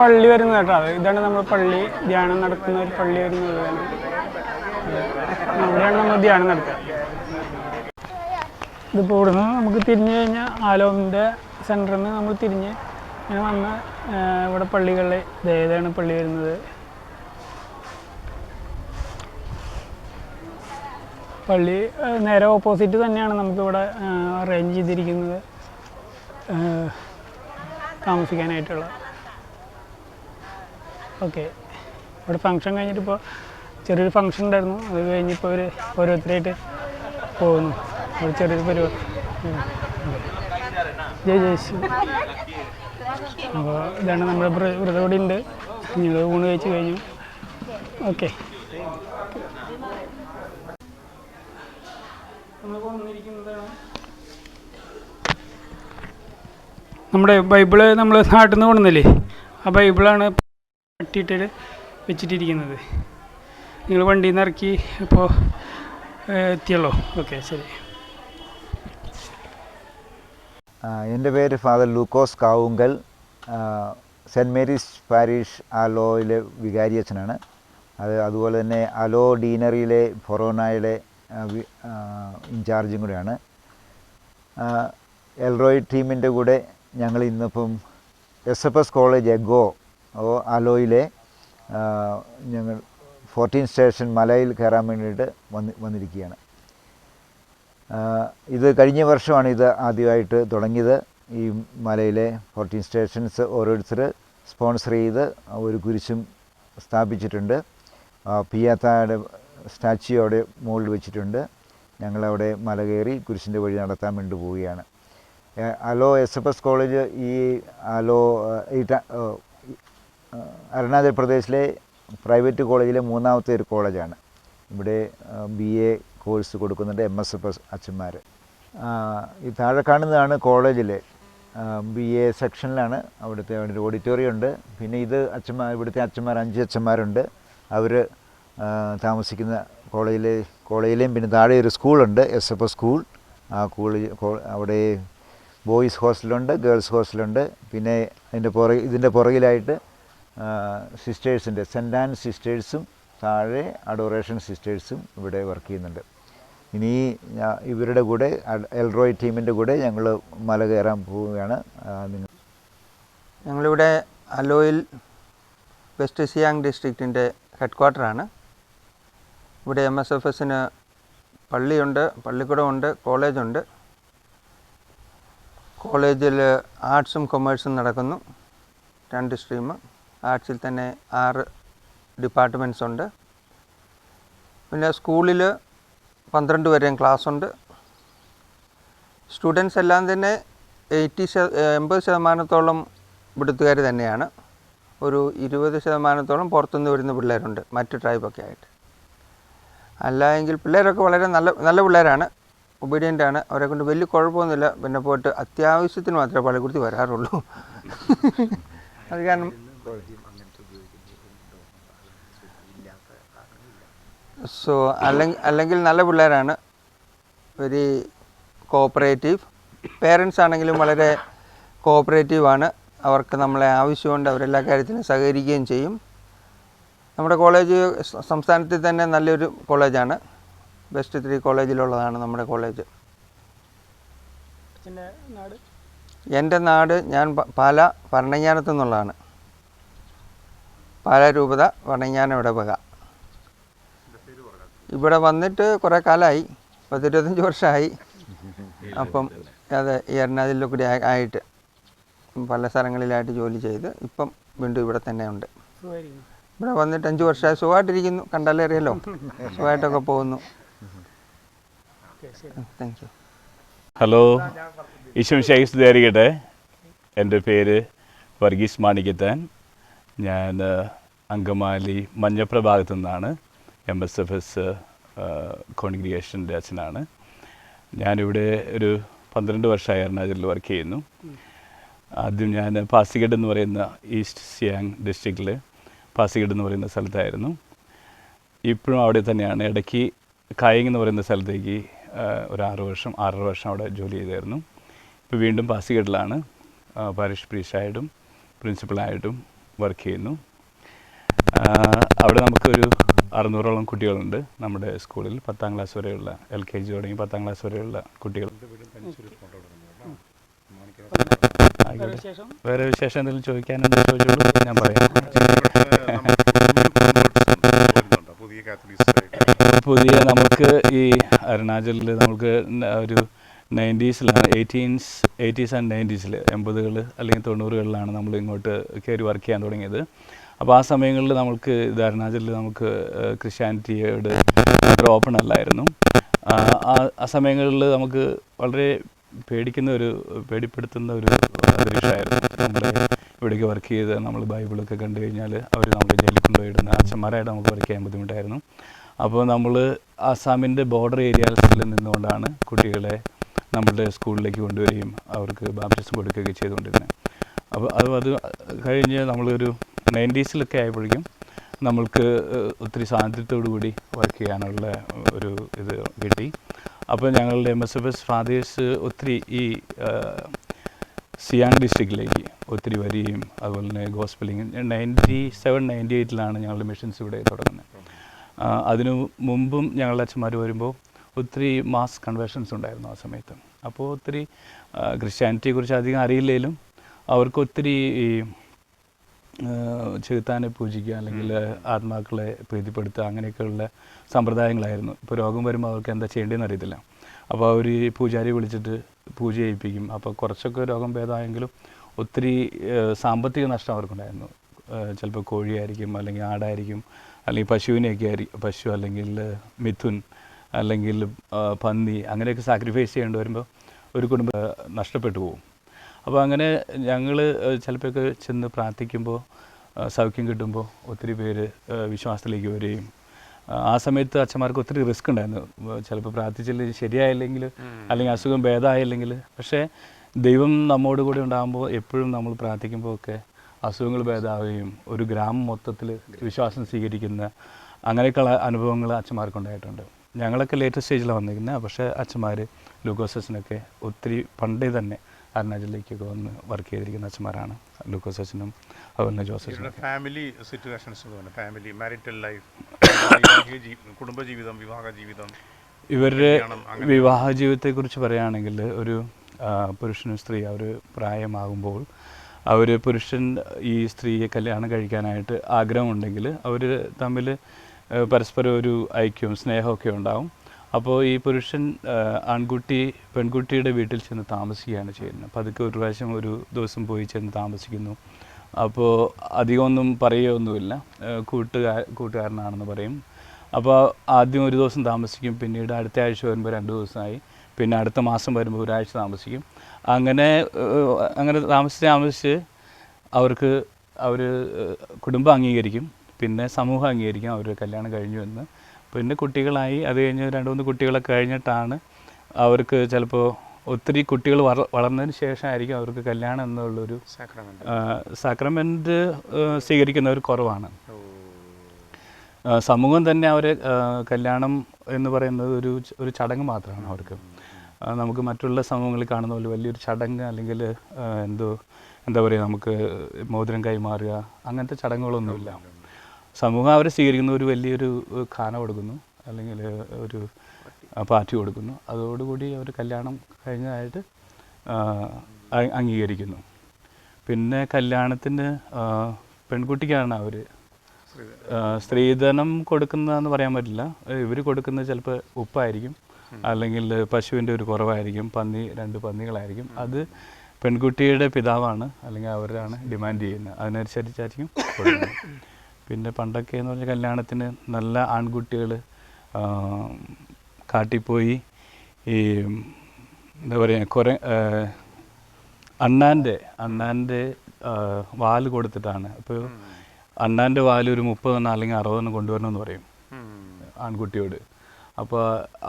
പള്ളി വരുന്നത് കേട്ടോ. ഇതാണ് നമ്മൾ പള്ളി, ധ്യാനം നടക്കുന്ന ഒരു പള്ളി വരുന്നത്. അവിടെയാണ് നമ്മൾ ധ്യാനം നടത്തുക. ഇതിപ്പോൾ ഇവിടുന്ന് നമുക്ക് തിരിഞ്ഞു കഴിഞ്ഞാൽ ആലോമിൻ്റെ സെൻറ്ററിൽ നിന്ന് നമ്മൾ തിരിഞ്ഞ് ഇങ്ങനെ വന്ന് ഇവിടെ പള്ളികളിൽ ഏതാണ് പള്ളി വരുന്നത്. പള്ളി നേരെ ഓപ്പോസിറ്റ് തന്നെയാണ് നമുക്കിവിടെ അറേഞ്ച് ചെയ്തിരിക്കുന്നത് താമസിക്കാനായിട്ടുള്ള. ഓക്കെ, ഇവിടെ ഫങ്ഷൻ കഴിഞ്ഞിട്ടിപ്പോൾ ചെറിയൊരു ഫങ്ഷൻ ഉണ്ടായിരുന്നു. അത് കഴിഞ്ഞിപ്പോൾ അവർ ഓരോരുത്തരായിട്ട് പോകുന്നു. ഒരു ചെറിയൊരു പരിപാടി. ജയ് ശ്രീ. അപ്പോൾ ഇതാണ് നമ്മുടെ വ്രതകൂടി ഉണ്ട്. ഞങ്ങൾ ഊണ് കഴിച്ച് കഴിഞ്ഞു. ഓക്കെ, നമ്മുടെ ബൈബിള് നമ്മൾ നാട്ടിൽ നിന്ന് കൊണ്ടുവന്നില്ലേ, ആ ബൈബിളാണ് കട്ടിയിട്ട് വെച്ചിട്ടിരിക്കുന്നത്. നിങ്ങൾ വണ്ടിയിൽ നിന്ന് ഇറക്കി ഇപ്പോൾ എത്തിയല്ലോ. ഓക്കെ, ശരി. എൻ്റെ പേര് ഫാദർ ലൂക്കോസ് കാവുങ്കൽ, സെൻറ്റ് മേരീസ് പാരിഷ് ആലോയിലെ വികാരി അച്ഛനാണ്. അതുപോലെ തന്നെ അലോ ഡീനറിയിലെ ഫൊറോനയിലെ ഇൻചാർജും കൂടെയാണ്. എൽറോയ് ടീമിൻ്റെ കൂടെ ഞങ്ങൾ ഇന്നിപ്പം SFS കോളേജ് എഗോ അലോയിലെ ഞങ്ങൾ 14 സ്റ്റേഷൻ മലയിൽ കയറാൻ വേണ്ടിയിട്ട് വന്നിരിക്കുകയാണ്. ഇത് കഴിഞ്ഞ വർഷമാണ് ഇത് ആദ്യമായിട്ട് തുടങ്ങിയത്. ഈ മലയിലെ 14 സ്റ്റേഷൻസ് ഓരോരുത്തർ സ്പോൺസർ ചെയ്ത് ഒരു കുരിശും സ്ഥാപിച്ചിട്ടുണ്ട്. പിയാത്തായുടെ സ്റ്റാച്യു അവിടെ മുകളിൽ വെച്ചിട്ടുണ്ട്. ഞങ്ങളവിടെ മല കയറി കുരിശിൻ്റെ വഴി നടത്താൻ വേണ്ടി പോവുകയാണ്. അലോ SFS കോളേജ് ഈ അരുണാചൽ പ്രദേശിലെ പ്രൈവറ്റ് കോളേജിലെ മൂന്നാമത്തെ ഒരു കോളേജാണ്. ഇവിടെ BA കോഴ്സ് കൊടുക്കുന്നുണ്ട് MSFS അച്ഛന്മാർ. ഈ താഴെ കാണുന്നതാണ് കോളേജിലെ BA സെക്ഷനിലാണ്. അവിടുത്തെ ഒരു ഓഡിറ്റോറിയം ഉണ്ട്. പിന്നെ ഇത് ഇവിടുത്തെ അച്ഛന്മാർ 5 അച്ഛന്മാരുണ്ട്. അവർ താമസിക്കുന്ന കോളേജിലെയും പിന്നെ താഴെ ഒരു സ്കൂളുണ്ട്, SFS സ്കൂൾ. ആ അവിടെ ബോയ്സ് ഹോസ്റ്റലുണ്ട്, ഗേൾസ് ഹോസ്റ്റലുണ്ട്. പിന്നെ ഇതിൻ്റെ പുറകിലായിട്ട് സിസ്റ്റേഴ്സിൻ്റെ സെൻറ്റ് ആൻ സിസ്റ്റേഴ്സും താഴെ അഡോറേഷൻ സിസ്റ്റേഴ്സും ഇവിടെ വർക്ക് ചെയ്യുന്നുണ്ട്. ഇനി ഇവരുടെ കൂടെ എൽറോയ് ടീമിൻ്റെ കൂടെ ഞങ്ങൾ മല കയറാൻ പോവുകയാണ്. ഞങ്ങളിവിടെ അലോയിൽ വെസ്റ്റ് സിയാങ് ഡിസ്ട്രിക്റ്റിൻ്റെ ഹെഡ്ക്വാർട്ടറാണ്. ഇവിടെ MSFSന് പള്ളിയുണ്ട്, പള്ളിക്കൂടമുണ്ട്, കോളേജുണ്ട്. കോളേജിൽ ആർട്സും കൊമേഴ്സും നടക്കുന്നു, 2 സ്ട്രീം. ആർട്സിൽ തന്നെ 6 ഡിപ്പാർട്ട്മെൻറ്റ്സ് ഉണ്ട്. പിന്നെ സ്കൂളിൽ 12 വരെയും ക്ലാസ്സുണ്ട്. സ്റ്റുഡൻസ് എല്ലാം തന്നെ 80% ഇവിടുത്തുകാർ തന്നെയാണ്. ഒരു 20% പുറത്തുനിന്ന് വരുന്ന പിള്ളേരുണ്ട്, മറ്റ് ട്രൈബൊക്കെ ആയിട്ട്. അല്ല എങ്കിൽ പിള്ളേരൊക്കെ വളരെ നല്ല പിള്ളേരാണ്, ഒബീഡിയൻ്റാണ്. അവരെ കൊണ്ട് വലിയ കുഴപ്പമൊന്നുമില്ല. പിന്നെ പോയിട്ട് അത്യാവശ്യത്തിന് മാത്രമേ പള്ളിക്കൂടത്തിൽ വരാറുള്ളൂ. അത് കാരണം അല്ലെങ്കിൽ നല്ല പിള്ളേരാണ്, വെരി കോഓപ്പറേറ്റീവ്. പേരൻസ് ആണെങ്കിലും വളരെ കോഓപ്പറേറ്റീവാണ്. അവർക്ക് നമ്മളെ ആവശ്യമുണ്ട്, അവരെല്ലാ കാര്യത്തിലും സഹകരിക്കുകയും ചെയ്യും. നമ്മുടെ കോളേജ് സംസ്ഥാനത്തിൽ തന്നെ നല്ലൊരു കോളേജാണ്. ബെസ്റ്റ് 3 കോളേജിലുള്ളതാണ് നമ്മുടെ കോളേജ്. എൻ്റെ നാട് ഞാൻ പാല ഭരണങ്ങാനത്തു നിന്നുള്ളതാണ്. പാല രൂപത ഭരണങ്ങാനം ഇടവക. ഇവിടെ വന്നിട്ട് കുറേ കാലമായി, 10-25 വർഷമായി. അപ്പം അതെ, ഈ എറണാകുളത്തിൽ കൂടി ആയിട്ട് പല സ്ഥലങ്ങളിലായിട്ട് ജോലി ചെയ്ത് ഇപ്പം വീണ്ടും ഇവിടെ തന്നെ ഉണ്ട്. ഇവിടെ വന്നിട്ട് 5 വർഷമായി. സുഖമായിട്ടിരിക്കുന്നു, കണ്ടാലേ അറിയാലോ. സുഖമായിട്ടൊക്കെ പോകുന്നു. Thank you. ഹലോ, ഈശോമിശിഹായ്ക്ക് സ്തുതിയായിരിക്കട്ടെ. എൻ്റെ പേര് വർഗീസ് മാണിക്കത്താൻ. ഞാൻ അങ്കമാലി മഞ്ഞപ്ര ഭാഗത്തു നിന്നാണ്. MSFS കോൺഗ്രിഗേഷൻ്റെ അച്ഛനാണ്. ഞാനിവിടെ ഒരു 12 വർഷമായി എറണാകുളത്തിൽ വർക്ക് ചെയ്യുന്നു. ആദ്യം ഞാൻ പാസിഗഡ് എന്ന് പറയുന്ന ഈസ്റ്റ് സിയാങ് ഡിസ്ട്രിക്റ്റിൽ പാസിഗഡ് എന്ന് പറയുന്ന സ്ഥലത്തായിരുന്നു. ഇപ്പോഴും അവിടെ തന്നെയാണ്. ഇടയ്ക്ക് കായിങ് എന്ന് പറയുന്ന സ്ഥലത്തേക്ക് ഒരു 6 വർഷം അവിടെ ജോലി ചെയ്തായിരുന്നു. ഇപ്പോൾ വീണ്ടും പാസിഗഡിലാണ് പാരിഷ് പ്രീസ്റ്റായിട്ടും പ്രിൻസിപ്പളായിട്ടും വർക്ക് ചെയ്യുന്നു. അവിടെ നമുക്കൊരു 600ഓളം കുട്ടികളുണ്ട് നമ്മുടെ സ്കൂളിൽ. 10ാം ക്ലാസ് വരെയുള്ള LKG തുടങ്ങി 10ാം ക്ലാസ് വരെയുള്ള കുട്ടികൾ. വേറെ വിശേഷം എന്തെങ്കിലും ചോദിക്കാനുണ്ടെങ്കിൽ ചോദിച്ചോളൂ, ഞാൻ പറയാം. പുതിയ നമുക്ക് ഈ അരുണാചലിൽ നമുക്ക് ഒരു 90s-ലാണ് 80s ആൻഡ് 90s 80s അല്ലെങ്കിൽ 90s നമ്മൾ ഇങ്ങോട്ട് കയറി വർക്ക് ചെയ്യാൻ തുടങ്ങിയത്. അപ്പോൾ ആ സമയങ്ങളിൽ നമുക്ക് ഇത് അരുണാചലിൽ നമുക്ക് ക്രിസ്ത്യാനിറ്റിയോട് അത്ര ഓപ്പൺ അല്ലായിരുന്നു. ആ സമയങ്ങളിൽ നമുക്ക് വളരെ പേടിപ്പെടുത്തുന്ന ഒരു അന്തരീക്ഷമായിരുന്നു. നമ്മൾ ഇവിടേക്ക് വർക്ക് ചെയ്ത് നമ്മൾ ബൈബിളൊക്കെ കണ്ടു കഴിഞ്ഞാൽ അവർ നമ്മളെ ജയിലിൽ കൊണ്ടുപോയിടുന്ന അച്ഛന്മാരായിട്ട് നമുക്ക് വർക്ക് ചെയ്യാൻ ബുദ്ധിമുട്ടായിരുന്നു. അപ്പോൾ നമ്മൾ ആസാമിൻ്റെ ബോർഡർ ഏരിയാസിൽ നിന്നുകൊണ്ടാണ് കുട്ടികളെ നമ്മുടെ സ്കൂളിലേക്ക് കൊണ്ടുവരികയും അവർക്ക് ബാപ്റ്റിസം കൊടുക്കുകയൊക്കെ ചെയ്തുകൊണ്ടിരുന്നത്. അപ്പോൾ അത് കഴിഞ്ഞ് നമ്മളൊരു 90s ആയപ്പോഴേക്കും നമ്മൾക്ക് ഒത്തിരി സ്വാതന്ത്ര്യത്തോടു കൂടി വർക്ക് ചെയ്യാനുള്ള ഒരു ഇത് കിട്ടി. അപ്പോൾ ഞങ്ങളുടെ MSFS ഫാദേഴ്സ് ഒത്തിരി ഈ സിയാങ് ഡിസ്ട്രിക്റ്റിലേക്ക് ഒത്തിരി വരികയും അതുപോലെ തന്നെ ഗോസ്പെലിങ് 97-98 ഞങ്ങളുടെ മിഷൻസ് ഇവിടെ തുടങ്ങുന്നത്. അതിനു മുമ്പും ഞങ്ങളുടെ അച്ഛന്മാർ വരുമ്പോൾ ഒത്തിരി മാസ് കൺവേർഷൻസ് ഉണ്ടായിരുന്നു ആ സമയത്ത്. അപ്പോൾ ഒത്തിരി ക്രിസ്ത്യാനിറ്റിയെക്കുറിച്ച് അധികം അറിയില്ലെങ്കിലും അവർക്ക് ഒത്തിരി ഈ ചെകുത്താനെ പൂജിക്കുക അല്ലെങ്കിൽ ആത്മാക്കളെ പ്രീതിപ്പെടുത്തുക അങ്ങനെയൊക്കെയുള്ള സമ്പ്രദായങ്ങളായിരുന്നു. ഇപ്പോൾ രോഗം വരുമ്പോൾ അവർക്ക് എന്താ ചെയ്യേണ്ടതെന്ന് അറിയത്തില്ല. അപ്പോൾ അവർ പൂജാരി വിളിച്ചിട്ട് പൂജ ചെയ്യിപ്പിക്കും. അപ്പോൾ കുറച്ചൊക്കെ രോഗം ഭേദമായെങ്കിലും ഒത്തിരി സാമ്പത്തിക നഷ്ടം അവർക്കുണ്ടായിരുന്നു. ചിലപ്പോൾ കോഴിയായിരിക്കും, അല്ലെങ്കിൽ ആടായിരിക്കും, അല്ലെങ്കിൽ പശുവിനെയൊക്കെ ആയിരിക്കും, പശു അല്ലെങ്കിൽ മിഥുൻ അല്ലെങ്കിൽ പന്നി അങ്ങനെയൊക്കെ സാക്രിഫൈസ് ചെയ്യേണ്ടി വരുമ്പോൾ ഒരു കുടുംബം നഷ്ടപ്പെട്ടു പോകും. അപ്പോൾ അങ്ങനെ ഞങ്ങൾ ചിലപ്പോഴൊക്കെ ചെന്ന് പ്രാർത്ഥിക്കുമ്പോൾ സൗഖ്യം കിട്ടുമ്പോൾ ഒത്തിരി പേര് വിശ്വാസത്തിലേക്ക് വരികയും ആ സമയത്ത് അച്ഛന്മാർക്ക് ഒത്തിരി റിസ്ക് ഉണ്ടായിരുന്നു. ചിലപ്പോൾ പ്രാർത്ഥിച്ചില്ലെങ്കിൽ ശരിയായില്ലെങ്കിൽ അല്ലെങ്കിൽ അസുഖം ഭേദമായില്ലെങ്കിൽ, പക്ഷേ ദൈവം നമ്മോട് കൂടി ഉണ്ടാകുമ്പോൾ എപ്പോഴും നമ്മൾ പ്രാർത്ഥിക്കുമ്പോൾ ഒക്കെ അസുഖങ്ങൾ ഭേദമാവുകയും ഒരു ഗ്രാമം മൊത്തത്തിൽ വിശ്വാസം സ്വീകരിക്കുന്ന അങ്ങനെയൊക്കെയുള്ള അനുഭവങ്ങൾ അച്ഛന്മാർക്കുണ്ടായിട്ടുണ്ട്. ഞങ്ങളൊക്കെ ലേറ്റസ്റ്റ് സ്റ്റേജിലാണ് വന്നിരിക്കുന്നത്. പക്ഷേ അച്ഛന്മാർ ലൂക്കോസസിനൊക്കെ ഒത്തിരി പണ്ടേ തന്നെ അരുണാചലിലേക്കൊക്കെ വന്ന് വർക്ക് ചെയ്തിരിക്കുന്ന അച്ഛന്മാരാണ്. ലൂക്കോസസിനും അതുപോലെ ജോസഫിനും. Family situations, family marital life, കുടുംബജീവിതം, വിവാഹ ജീവിതം, ഇവരുടെ വിവാഹ ജീവിതത്തെക്കുറിച്ച് പറയുകയാണെങ്കിൽ ഒരു പുരുഷനും സ്ത്രീ അവർ പ്രായമാകുമ്പോൾ പുരുഷൻ ഈ സ്ത്രീയെ കല്യാണം കഴിക്കാനായിട്ട് ആഗ്രഹമുണ്ടെങ്കിൽ അവർ തമ്മിൽ പരസ്പരം ഒരു ഐക്യവും സ്നേഹമൊക്കെ ഉണ്ടാവും. അപ്പോൾ ഈ പുരുഷൻ പെൺകുട്ടിയുടെ വീട്ടിൽ ചെന്ന് താമസിക്കുകയാണ് ചെയ്യുന്നത്. പതുക്കെ ഒരു പ്രാവശ്യം ഒരു ദിവസം പോയി ചെന്ന് താമസിക്കുന്നു. അപ്പോൾ അധികമൊന്നും പറയുകയൊന്നുമില്ല, കൂട്ടുകാരനാണെന്ന് പറയും. അപ്പോൾ ആദ്യം ഒരു ദിവസം താമസിക്കും, പിന്നീട് അടുത്ത ആഴ്ച വരുമ്പോൾ 2 ദിവസമായി, പിന്നെ അടുത്ത മാസം വരുമ്പോൾ ഒരാഴ്ച താമസിക്കും. അങ്ങനെ താമസിച്ച് അവർ കുടുംബം അംഗീകരിക്കും, പിന്നെ സമൂഹം അംഗീകരിക്കും അവർ കല്യാണം കഴിഞ്ഞു എന്ന്. പിന്നെ കുട്ടികളായി, അത് കഴിഞ്ഞ് 2-3 കുട്ടികളൊക്കെ കഴിഞ്ഞിട്ടാണ് അവർക്ക് ചിലപ്പോൾ ഒത്തിരി കുട്ടികൾ വളർന്നതിന് ശേഷമായിരിക്കും അവർക്ക് കല്യാണം എന്നുള്ളൊരു സാക്രമെൻറ്റ് സ്വീകരിക്കുന്നവർ കുറവാണ്. സമൂഹം തന്നെ അവരെ കല്യാണം എന്ന് പറയുന്നത് ഒരു ചടങ്ങ് മാത്രമാണ് അവർക്ക്. നമുക്ക് മറ്റുള്ള സമൂഹങ്ങളിൽ കാണുന്ന പോലെ വലിയൊരു ചടങ്ങ് അല്ലെങ്കിൽ എന്താ പറയുക, നമുക്ക് മോതിരം കൈമാറുക അങ്ങനത്തെ ചടങ്ങുകളൊന്നുമില്ല. സമൂഹം അവരെ സ്വീകരിക്കുന്ന ഒരു വലിയൊരു ഖാന കൊടുക്കുന്നു, അല്ലെങ്കിൽ ഒരു പാർട്ടി കൊടുക്കുന്നു. അതോടുകൂടി അവർ കല്യാണം കഴിഞ്ഞതായിട്ട് അംഗീകരിക്കുന്നു. പിന്നെ കല്യാണത്തിന് പെൺകുട്ടിക്കാണ് അവർ സ്ത്രീധനം കൊടുക്കുന്നതെന്ന് പറയാൻ പറ്റില്ല. ഇവർ കൊടുക്കുന്നത് ചിലപ്പോൾ ഉപ്പായിരിക്കും, അല്ലെങ്കിൽ പശുവിൻ്റെ ഒരു കുറവായിരിക്കും, 2 പന്നികളായിരിക്കും. അത് പെൺകുട്ടിയുടെ പിതാവാണ് അല്ലെങ്കിൽ അവരാണ് ഡിമാൻഡ് ചെയ്യുന്നത്, അതിനനുസരിച്ചായിരിക്കും കൊടുക്കുന്നത്. പിന്നെ പണ്ടൊക്കെ എന്ന് പറഞ്ഞാൽ കല്യാണത്തിന് നല്ല ആൺകുട്ടികൾ കാട്ടിപ്പോയി ഈ എന്താ പറയുക അണ്ണാൻ്റെ വാല് കൊടുത്തിട്ടാണ്. അപ്പോൾ അണ്ണാൻ്റെ വാല് ഒരു 30 അല്ലെങ്കിൽ 60 കൊണ്ടുവരണമെന്ന് പറയും ആൺകുട്ടിയോട്. അപ്പോൾ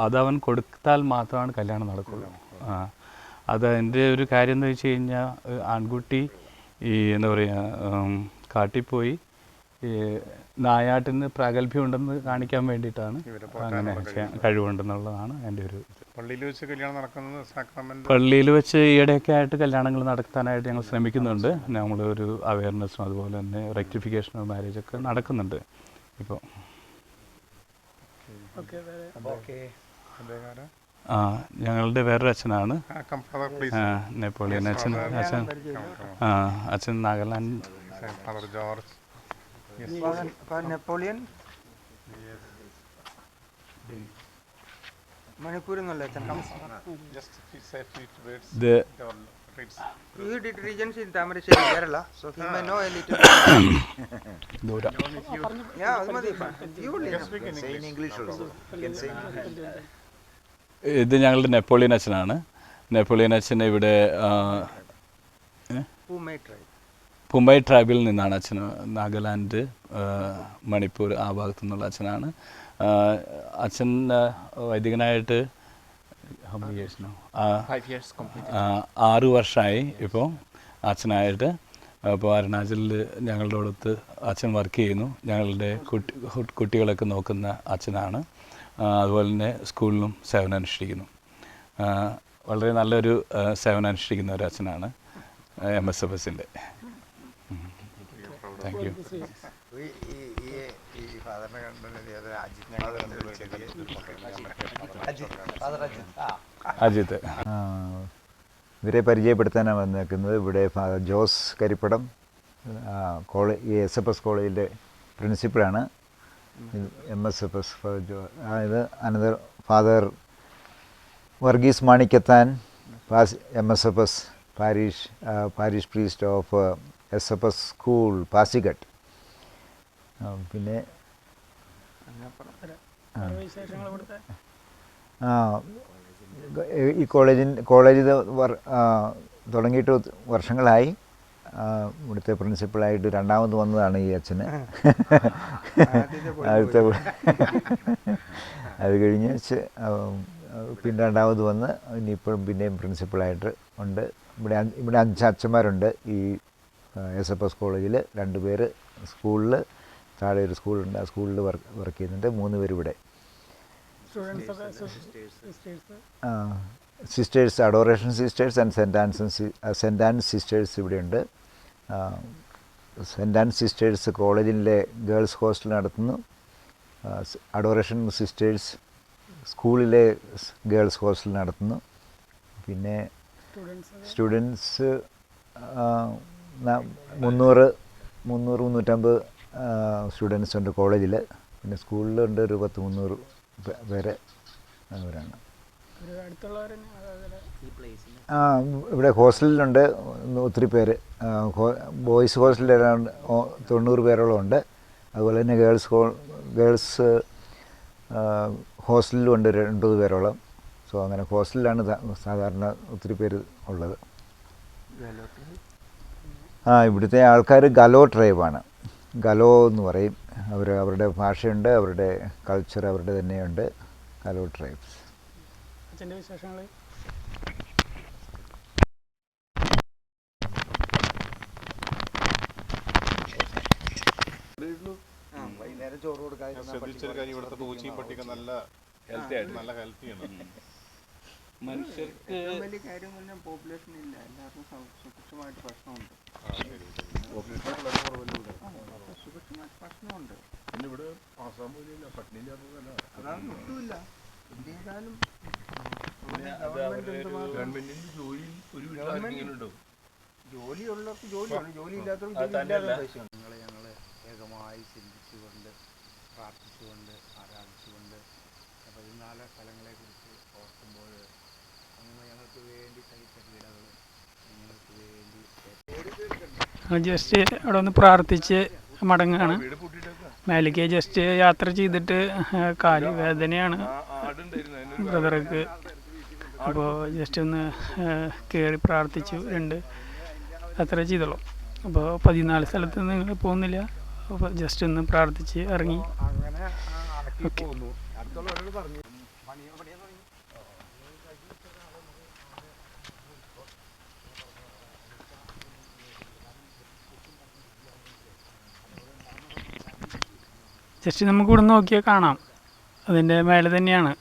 അതവൻ കൊടുത്താൽ മാത്രമാണ് കല്യാണം നടക്കുള്ളൂ. അതിൻ്റെ ഒരു കാര്യം എന്ന് വെച്ച് കഴിഞ്ഞാൽ ആൺകുട്ടി ഈ എന്താ പറയുക കാട്ടിപ്പോയി ഈ നായാട്ടിന് പ്രാഗൽഭ്യമുണ്ടെന്ന് കാണിക്കാൻ വേണ്ടിയിട്ടാണ് ഇവരെ അങ്ങനെ കഴിവുണ്ടെന്നുള്ളതാണ് എൻ്റെ ഒരു ഇത്. പള്ളിയിൽ വെച്ച് കല്യാണം നടക്കുന്നത് സാക്രമെന്റ് പള്ളിയിൽ വെച്ച് ഈയിടെയൊക്കെ ആയിട്ട് കല്യാണങ്ങൾ നടത്താനായിട്ട് ഞങ്ങൾ ശ്രമിക്കുന്നുണ്ട്. നമ്മളൊരു അവയർനെസ്സും അതുപോലെ തന്നെ റെക്ടിഫിക്കേഷൻ ഓഫ് മാരേജൊക്കെ നടക്കുന്നുണ്ട് ഇപ്പോൾ. ഞങ്ങളുടെ വേറൊരു അച്ഛനാണ്, നെപ്പോളിയൻ അച്ഛൻ. അച്ഛൻ Nagaland. Father George. Napoleon Manipur എന്നല്ല അച്ഛൻ. You did regions in Tamarasheri, Kerala, so he may know a little. ദൂരം. Yeah, അത് മതി. You Say in English also. You can say in English. ഇത് ഞങ്ങളുടെ നെപ്പോളിയൻ അച്ഛനാണ്. നെപ്പോളിയൻ അച്ഛൻ ഇവിടെ പുമൈ ട്രൈബിൽ നിന്നാണ് അച്ഛൻ. നാഗാലാൻഡ്, മണിപ്പൂർ ആ ഭാഗത്തു നിന്നുള്ള അച്ഛനാണ്. അച്ഛൻ വൈദികനായിട്ട് 6 വർഷമായി ഇപ്പോൾ അച്ഛനായിട്ട്. അപ്പോൾ അരുണാചലിൽ ഞങ്ങളുടെ അടുത്ത് അച്ഛൻ വർക്ക് ചെയ്യുന്നു. ഞങ്ങളുടെ കുട്ടികളൊക്കെ നോക്കുന്ന അച്ഛനാണ്. അതുപോലെ തന്നെ സ്കൂളിലും സേവനം അനുഷ്ഠിക്കുന്നു. വളരെ നല്ലൊരു സേവനം അനുഷ്ഠിക്കുന്ന ഒരു അച്ഛനാണ് MSFSൻ്റെ. Thank you. അജിത്ത്. ഇവരെ പരിചയപ്പെടുത്താനാണ് വന്നേക്കുന്നത്. ഇവിടെ ഫാദർ ജോസ് കരിപ്പടം ഈ SFS കോളേജിൻ്റെ പ്രിൻസിപ്പളാണ്. MSFS ഇത് അനന്തർ father Varghese Manikkathan, MSFS parish priest of SFS school Pasighat. പിന്നെ ഈ കോളേജ് തുടങ്ങിയിട്ട് വർഷങ്ങളായി. ഇവിടുത്തെ പ്രിൻസിപ്പളായിട്ട് രണ്ടാമത് വന്നതാണ് ഈ അച്ഛന്. ആദ്യത്തെ അത് കഴിഞ്ഞ് പിന്നെ രണ്ടാമത് വന്ന് ഇനിയിപ്പോഴും പിന്നെയും പ്രിൻസിപ്പളായിട്ട് ഉണ്ട്. ഇവിടെ 5 അച്ഛന്മാരുണ്ട് ഈ SFS കോളേജിൽ. 2 പേര് സ്കൂളിൽ, താഴെ ഒരു സ്കൂളുണ്ട്, ആ സ്കൂളിൽ വർക്ക് ചെയ്യുന്നുണ്ട്. 3 പേര് ഇവിടെ. Sisters, adoration sisters and saint Ann's sisters ഇവിടെയുണ്ട്. സെൻറ്റ് ആൻസ് സിസ്റ്റേഴ്സ് കോളേജിലെ ഗേൾസ് ഹോസ്റ്റൽ നടത്തുന്നു. അഡോറേഷൻ സിസ്റ്റേഴ്സ് സ്കൂളിലെ ഗേൾസ് ഹോസ്റ്റൽ നടത്തുന്നു. പിന്നെ സ്റ്റുഡൻസ് 300-350 സ്റ്റുഡൻസ് ഉണ്ട് കോളേജിൽ. പിന്നെ സ്കൂളിലുണ്ട് ഒരു 10-300 പേര് അവരാണ്. ഇവിടെ ഹോസ്റ്റലിലുണ്ട് ഒത്തിരി പേര്. ബോയ്സ് ഹോസ്റ്റലിൽ അറൗണ്ട് 90 പേരോളം ഉണ്ട്. അതുപോലെ തന്നെ ഗേൾസ് ഹോസ്റ്റലിലും ഉണ്ട് 20 പേരോളം. സോ അങ്ങനെ ഹോസ്റ്റലിലാണ് സാധാരണ ഒത്തിരി പേര് ഉള്ളത്. ഇവിടുത്തെ ആൾക്കാർ ഗലോ ട്രൈബാണ്. ഗലോ എന്ന് പറയും. അവരുടെ ഭാഷയുണ്ട്, അവരുടെ കൾച്ചർ അവരുടെ തന്നെയുണ്ട്. ഗലോ ട്രൈബ്സ്. അച്ഛൻ്റെ വിശേഷങ്ങൾ? വൈകുന്നേരം ചോറ് കൊടുക്കാൻ ശ്രദ്ധിച്ചൊരു കാര്യം, ഇവിടുത്തെ പൂച്ചയും പട്ടിയൊക്കെ നല്ല ഹെൽത്തിയാണ്. മനുഷ്യർക്ക് വലിയ കാര്യം തന്നെ പോപ്പുലേഷൻ ഇല്ല. എല്ലാവർക്കും സുഭിക്ഷമായിട്ട് ഭക്ഷണമുണ്ട്. സുഭിക്ഷമായിട്ട് ഭക്ഷണമുണ്ട്. അതാണ് ഒട്ടുമില്ല. എന്ത് ചെയ്താലും ജോലിയുള്ളവർക്ക് ജോലിയാണ്, ജോലി ഇല്ലാത്തവർക്ക് പൈസയുണ്ട്. ഞങ്ങൾ ഏകമായി ചിന്തിച്ചുകൊണ്ട് പ്രാർത്ഥിച്ചുകൊണ്ട് ആരാധിച്ചുകൊണ്ട് 14 സ്ഥലങ്ങളെക്കുറിച്ച് ഓർക്കുമ്പോൾ അങ്ങനെ ഞങ്ങൾക്ക് വേണ്ടി സഹിച്ച പീഡകൾ, ഞങ്ങൾക്ക് വേണ്ടി ജസ്റ്റ് അവിടെ ഒന്ന് പ്രാർത്ഥിച്ച് മടങ്ങുകയാണ്. മേലേക്ക് ജസ്റ്റ് യാത്ര ചെയ്തിട്ട് കാല് വേദനയാണ് ബ്രദർക്ക്. അപ്പോൾ ജസ്റ്റ് ഒന്ന് കയറി പ്രാർത്ഥിച്ചു, 2 യാത്ര ചെയ്തോളൂ. അപ്പോൾ 14 സ്ഥലത്ത് നിങ്ങൾ പോകുന്നില്ല. അപ്പോൾ ജസ്റ്റ് ഒന്ന് പ്രാർത്ഥിച്ച് ഇറങ്ങി. ഓക്കെ. ജസ്റ്റ് നമുക്ക് ഇവിടെ നോക്കിയാൽ കാണാം, അതിൻ്റെ മേലെ തന്നെയാണ്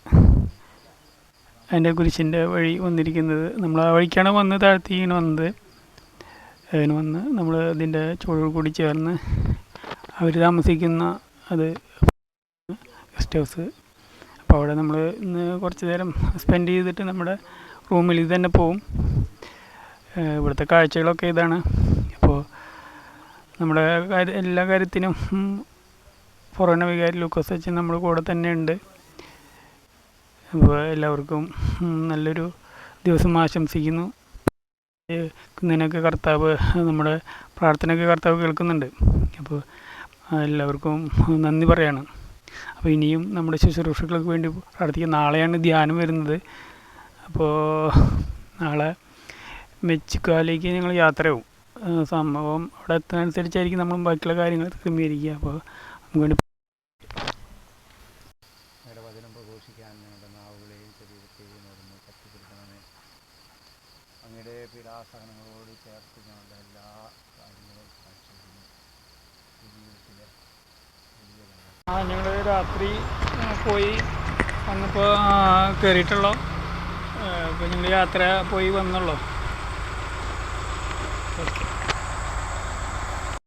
അതിൻ്റെ കുരിശിൻ്റെ വഴി വന്നിരിക്കുന്നത്. നമ്മൾ ആ വഴിക്കാണ് വന്ന് താഴ്ത്തി ഇങ്ങനെ വന്നത്. അതിന് വന്ന് നമ്മൾ അതിൻ്റെ ചുവട് കൂടി ചേർന്ന് അവർ താമസിക്കുന്ന അത് ഗസ്റ്റ് ഹൗസ്. അപ്പോൾ അവിടെ നമ്മൾ ഇന്ന് കുറച്ച് നേരം സ്പെൻഡ് ചെയ്തിട്ട് നമ്മുടെ റൂമിൽ തന്നെ പോവും. ഇവിടുത്തെ കാഴ്ചകളൊക്കെ ഇതാണ്. അപ്പോൾ നമ്മുടെ എല്ലാ കാര്യത്തിനും ഫൊറോന വികാരി ലൂക്കോസ് അച്ഛൻ നമ്മുടെ കൂടെ തന്നെ ഉണ്ട്. അപ്പോൾ എല്ലാവർക്കും നല്ലൊരു ദിവസം ആശംസിക്കുന്നു. നിനക്ക് കർത്താവ് നമ്മുടെ പ്രാർത്ഥനയൊക്കെ കർത്താവ് കേൾക്കുന്നുണ്ട്. അപ്പോൾ എല്ലാവർക്കും നന്ദി പറയാണ്. അപ്പോൾ ഇനിയും നമ്മുടെ ശുശ്രൂഷകൾക്ക് വേണ്ടി പ്രാർത്ഥിക്കുക. നാളെയാണ് ധ്യാനം വരുന്നത്. അപ്പോൾ നാളെ മെച്ചിക്കാലേക്ക് ഞങ്ങൾ യാത്രയാവും. സംഭവം അവിടെ എത്തുന്നതനുസരിച്ചായിരിക്കും നമ്മൾ ബാക്കിയുള്ള കാര്യങ്ങൾ ക്രമീകരിക്കുക. അപ്പോൾ നമുക്ക് വേണ്ടി വചനം പ്രഘോഷിക്കാൻ ഞങ്ങളുടെ നാവുകളെയും ശരീരത്തെയും അവിടുന്ന് ശക്തിപ്പെടുത്തണമേ. അങ്ങയുടെ പീഡാസഹനങ്ങളോട് ചേർത്ത് ഞങ്ങളുടെ എല്ലാ കാര്യങ്ങളും കാഴ്ചവെക്കുന്നു. ജീവിതത്തിലെ ഞങ്ങൾ രാത്രി പോയി വന്നപ്പോൾ കയറിയിട്ടുള്ളൂ. അപ്പോൾ ഞങ്ങൾ യാത്ര പോയി വന്നുള്ളൂ. ഓക്കെ.